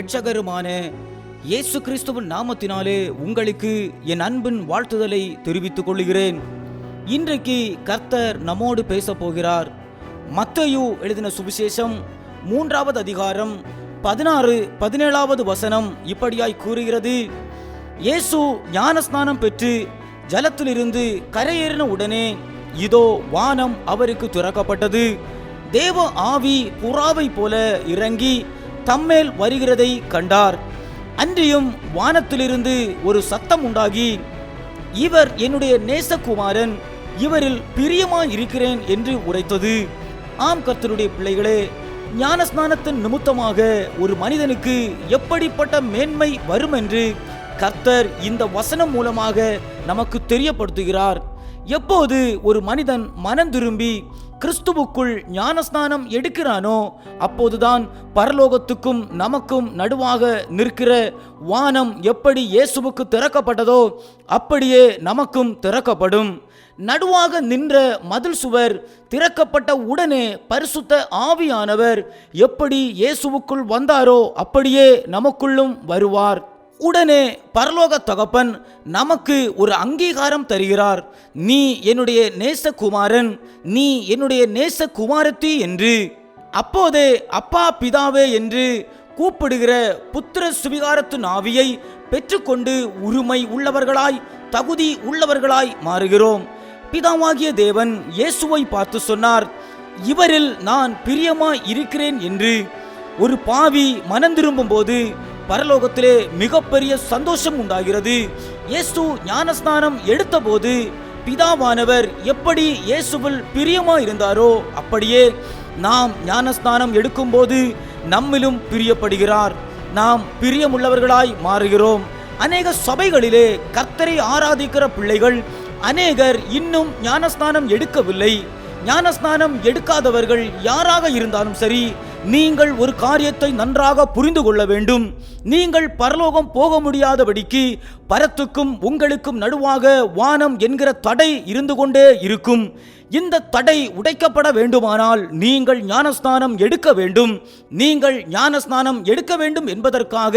இரட்சகருமான இயேசு கிறிஸ்துவின் நாமத்தினாலே உங்களுக்கு என் அன்பின் வாழ்த்துதலை தெரிவித்துக் கொள்கிறேன். இன்றைக்கு கர்த்தர் நம்மோடு பேச போகிறார். மத்தேயு எழுதின சுவிசேஷம் 3வது அதிகாரம் 16-17 வசனம் இப்படியாய் கூறுகிறது. இயேசு ஞானஸ்நானம் பெற்று ஜலத்திலிருந்து கரையேறின உடனே இதோ வானம் அவருக்கு திறக்கப்பட்டது. தேவ ஆவி புறாவை போல இறங்கி தம்மேல் வருகிறதை கண்டார். அன்றியும் வானத்திலிருந்து ஒரு சத்தம் உண்டாகி, இவர் என்னுடைய நேசகுமாரன், இவரில் பிரியமாய் இருக்கிறேன் என்று உரைத்தது. ஆம் கர்த்தருடைய பிள்ளைகளே, ஞானஸ்நானத்தின் நிமித்தமாக ஒரு மனிதனுக்கு எப்படிப்பட்ட மேன்மை வரும் என்று கர்த்தர் இந்த வசனம் மூலமாக நமக்கு தெரியப்படுத்துகிறார். எப்போது ஒரு மனிதன் மனம் திரும்பி கிறிஸ்துவுக்குள் ஞானஸ்நானம் எடுக்கிறானோ அப்போதுதான் பரலோகத்துக்கும் நமக்கும் நடுவாக நிற்கிற வானம் எப்படி இயேசுவுக்கு திறக்கப்பட்டதோ அப்படியே நமக்கும் திறக்கப்படும். நடுவாக நின்ற மதில் சுவர் திறக்கப்பட்ட உடனே பரிசுத்த ஆவியானவர் எப்படி இயேசுவுக்குள் வந்தாரோ அப்படியே நமக்குள்ளும் வருவார். உடனே பரலோக தகப்பன் நமக்கு ஒரு அங்கீகாரம் தருகிறார். நீ என்னுடைய நேசகுமாரன், நீ என்னுடைய நேசகுமாரத்தி என்று. அப்போதே அப்பா பிதாவே என்று கூப்பிடுகிற புத்திர சுவிகாரத்தின் ஆவியை பெற்றுக்கொண்டு உரிமை உள்ளவர்களாய், தகுதி உள்ளவர்களாய் மாறுகிறோம். பிதாவாகிய தேவன் இயேசுவை பார்த்து சொன்னார், இவரில் நான் பிரியமாய் இருக்கிறேன் என்று. ஒரு பாவி மனம் திரும்பும் போது பரலோகத்திலே மிகப்பெரிய சந்தோஷம் உண்டாகிறது. இயேசு ஞானஸ்நானம் எடுத்த போது பிதாவானவர் எப்படி இயேசுவில் பிரியமாய் இருந்தாரோ அப்படியே நாம் ஞானஸ்நானம் எடுக்கும் போது நம்மிலும் பிரியப்படுகிறார். நாம் பிரியமுள்ளவர்களாய் மாறுகிறோம். அநேக சபைகளிலே கர்த்தரை ஆராதிக்கிற பிள்ளைகள் அநேகர் இன்னும் ஞானஸ்நானம் எடுக்கவில்லை. ஞானஸ்நானம் எடுக்காதவர்கள் யாராக இருந்தாலும் சரி, நீங்கள் ஒரு காரியத்தை நன்றாக புரிந்து கொள்ள வேண்டும். நீங்கள் பரலோகம் போக முடியாதபடிக்கு பரத்துக்கும் உங்களுக்கும் நடுவாக வானம் என்கிற தடை இருந்து கொண்டே இருக்கும். இந்த தடை உடைக்கப்பட வேண்டுமானால் நீங்கள் ஞானஸ்நானம் எடுக்க வேண்டும். நீங்கள் ஞானஸ்நானம் எடுக்க வேண்டும் என்பதற்காக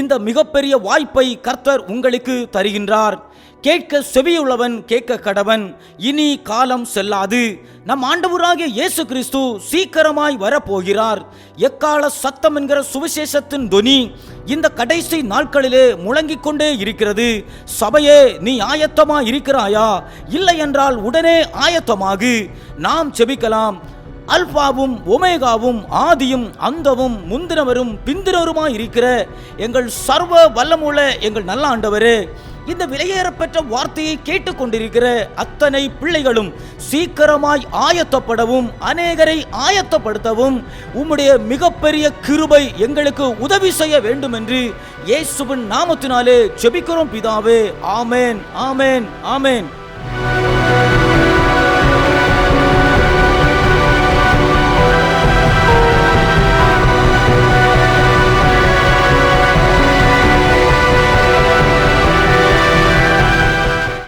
இந்த மிகப்பெரிய வாய்ப்பை கர்த்தர் உங்களுக்கு தருகின்றார். கேட்க செவியுள்ளவன் கேட்க கடவன். இனி காலம் செல்லாது. நம் ஆண்டவராகிய இயேசு கிறிஸ்து சீக்கிரமாய் வரப்போகிறார். எக்கால சத்தம் என்கிற சுவிசேஷத்தின் தொனி இந்த கடைசி நாட்களிலே முழங்கிக் கொண்டே இருக்கிறது. சபையே, நீ ஆயத்தமாய் இருக்கிறாயா? இல்லை என்றால் உடனே ஆயத்தமாகு. நாம் செபிக்கலாம். அல்பாவும் ஒமேகாவும் ஆதியும் அந்தமும் முந்தினவரும் பிந்தினவருமாய் இருக்கிற எங்கள் சர்வ வல்லமுள்ள எங்கள் நல்ல ஆண்டவரே, இந்த விலையேறப்பெற்ற வார்த்தையை கேட்டுக்கொண்டிருக்கிற அத்தனை பிள்ளைகளும் சீக்கிரமாய் ஆயத்தப்படவும் அநேகரை ஆயத்தப்படுத்தவும் உம்முடைய மிகப்பெரிய கிருபை எங்களுக்கு உதவி செய்ய வேண்டும் என்று இயேசுவின் நாமத்தினாலே ஜெபிக்கிறோம் பிதாவே. ஆமேன், ஆமேன், ஆமேன்.